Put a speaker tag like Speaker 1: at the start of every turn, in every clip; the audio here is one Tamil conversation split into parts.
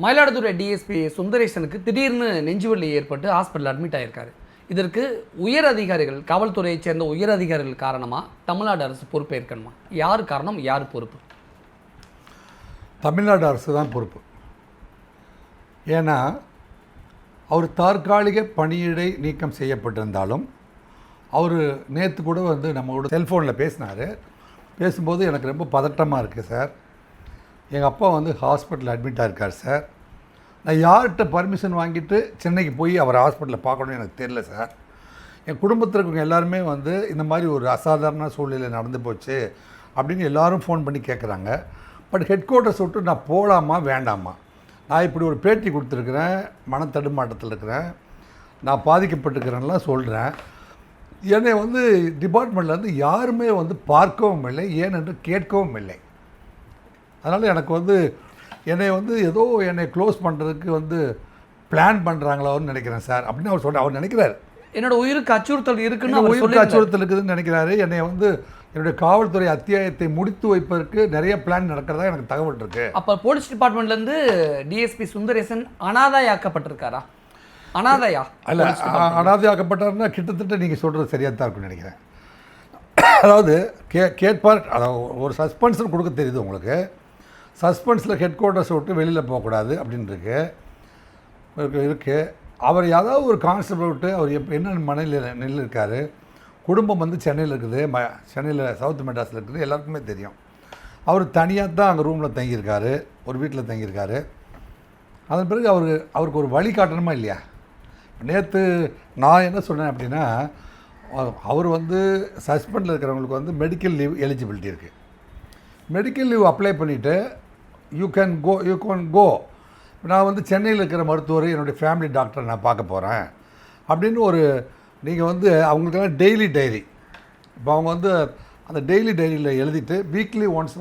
Speaker 1: மயிலாடுதுறை டிஎஸ்பி சுந்தரேசனுக்கு திடீர்னு நெஞ்சுவலி ஏற்பட்டு ஹாஸ்பிட்டல் அட்மிட் ஆகியிருக்காரு. இதற்கு உயர் அதிகாரிகள், காவல்துறையைச் சேர்ந்த உயர் அதிகாரிகள் காரணமாக தமிழ்நாடு அரசு பொறுப்பேற்கணுமா? யார் காரணம், யார் பொறுப்பு?
Speaker 2: தமிழ்நாடு அரசு தான் பொறுப்பு. ஏன்னா அவர் தற்காலிக பணியிடை நீக்கம் செய்யப்பட்டிருந்தாலும் அவர் நேற்று கூட நம்மளோட செல்ஃபோனில் பேசினார். பேசும்போது எனக்கு ரொம்ப பதட்டமாக இருக்குது சார், எங்கள் அப்பா ஹாஸ்பிட்டலில் அட்மிட்டாக இருக்கார் சார், நான் யார்கிட்ட பர்மிஷன் வாங்கிட்டு சென்னைக்கு போய் அவர் ஹாஸ்பிட்டலில் பார்க்கணும்னு எனக்கு தெரியல சார், என் குடும்பத்தில் இருக்கவங்க எல்லாருமே இந்த மாதிரி ஒரு அசாதாரண சூழ்நிலை நடந்து போச்சு அப்படின்னு எல்லோரும் ஃபோன் பண்ணி கேட்குறாங்க. பட் ஹெட் குவார்ட்டர்ஸ் விட்டு நான் போகலாமா வேண்டாமா, நான் இப்படி ஒரு பேட்டி கொடுத்துருக்குறேன், மன தடுமாட்டத்தில் இருக்கிறேன், நான் பாதிக்கப்பட்டிருக்கிறேன்லாம் சொல்கிறேன். என்னை டிபார்ட்மெண்ட்லேருந்து யாருமே பார்க்கவும் இல்லை, ஏனென்று கேட்கவும் இல்லை. அதனால் எனக்கு என்னை ஏதோ என்னை க்ளோஸ் பண்ணுறதுக்கு பிளான் பண்ணுறாங்களான்னு நினைக்கிறேன் சார் அப்படின்னு அவர் சொல்கிறார். அவர் நினைக்கிறார்
Speaker 1: என்னோடய உயிருக்கு அச்சுறுத்தல் இருக்குன்னு,
Speaker 2: உயிருக்கு அச்சுறுத்தல் இருக்குதுன்னு நினைக்கிறாரு. என்னை என்னுடைய காவல்துறை அத்தியாயத்தை முடித்து வைப்பதற்கு நிறைய பிளான் நடக்கிறதா எனக்கு தகவல் இருக்குது.
Speaker 1: அப்போ போலீஸ் டிபார்ட்மெண்ட்லேருந்து டிஎஸ்பி சுந்தரேசன் அனாதையாக்கப்பட்டிருக்காரா? அனாதையா?
Speaker 2: இல்லை, அனாதையாக்கப்பட்டாருன்னா கிட்டத்தட்ட நீங்கள் சொல்கிறது சரியாக தான் இருக்குன்னு நினைக்கிறேன். அதாவது கேட்பார், அதாவது ஒரு சஸ்பென்ஷன் கொடுக்க தெரியுது உங்களுக்கு, சஸ்பென்ஸில் ஹெட் குவார்ட்டர்ஸ் விட்டு வெளியில் போகக்கூடாது அப்படின்னு இருக்குது. அவர் ஏதாவது ஒரு கான்ஸ்டபிள் விட்டு அவர் என்ன மனையில் இருக்கார், குடும்பம் சென்னையில் இருக்குது, சென்னையில் சவுத் மெட்ராஸில் இருக்குது, எல்லாருக்குமே தெரியும். அவர் தனியாக தான் அங்கே ரூமில் தங்கியிருக்காரு, ஒரு வீட்டில் தங்கியிருக்காரு. அதன் பிறகு அவருக்கு ஒரு வழி காட்டணுமா இல்லையா? நேற்று நான் என்ன சொன்னேன் அப்படின்னா, அவர் சஸ்பெண்டில் இருக்கிறவங்களுக்கு மெடிக்கல் லீவ் எலிஜிபிலிட்டி இருக்குது. மெடிக்கல் லீவ் அப்ளை பண்ணிவிட்டு யூ கேன் கோ. நான் சென்னையில் இருக்கிற மருத்துவரை என்னுடைய ஃபேமிலி டாக்டரை நான் பார்க்க போகிறேன் அப்படின்னு நீங்கள் அவங்களுக்கெல்லாம் டெய்லி டைரி, இப்போ அவங்க அந்த டெய்லி டைரியில் எழுதிட்டு வீக்லி ஒன்ஸ்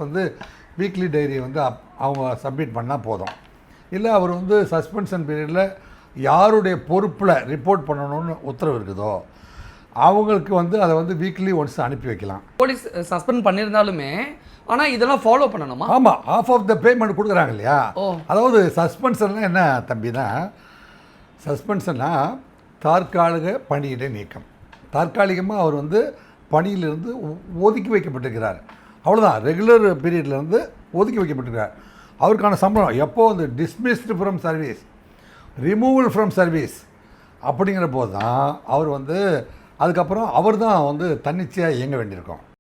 Speaker 2: வீக்லி டைரி அவங்க சப்மிட் பண்ணால் போதும். இல்லை அவர் சஸ்பென்ஷன் பீரியடில் யாருடைய பொறுப்பில் ரிப்போர்ட் பண்ணணும்னு உத்தரவு இருக்குதோ அவங்களுக்கு அதை வீக்லி ஒன்ஸ் அனுப்பி வைக்கலாம்.
Speaker 1: போலீஸ் சஸ்பெண்ட் பண்ணியிருந்தாலுமே ஆனால் இதெல்லாம் ஃபாலோ பண்ணணுமா?
Speaker 2: ஆமாம், ஆஃப் ஆஃப் த பேமெண்ட் கொடுக்குறாங்க இல்லையா? அதாவது சஸ்பென்ஷன்லாம் என்ன தம்பினா, சஸ்பென்ஷன்னா தற்காலிக பணியிடை நீக்கம். தற்காலிகமாக அவர் பணியிலிருந்து ஒதுக்கி வைக்கப்பட்டிருக்கிறார், அவ்வளோதான். ரெகுலர் பீரியட்லேருந்து ஒதுக்கி வைக்கப்பட்டிருக்கிறார். அவருக்கான சம்பளம் எப்போ dismissed from service, removal from service அப்படிங்கிற போது தான் அவர் அதுக்கப்புறம் அவர் தான் தன்னிச்சையாக இயங்க வேண்டியிருக்கோம்.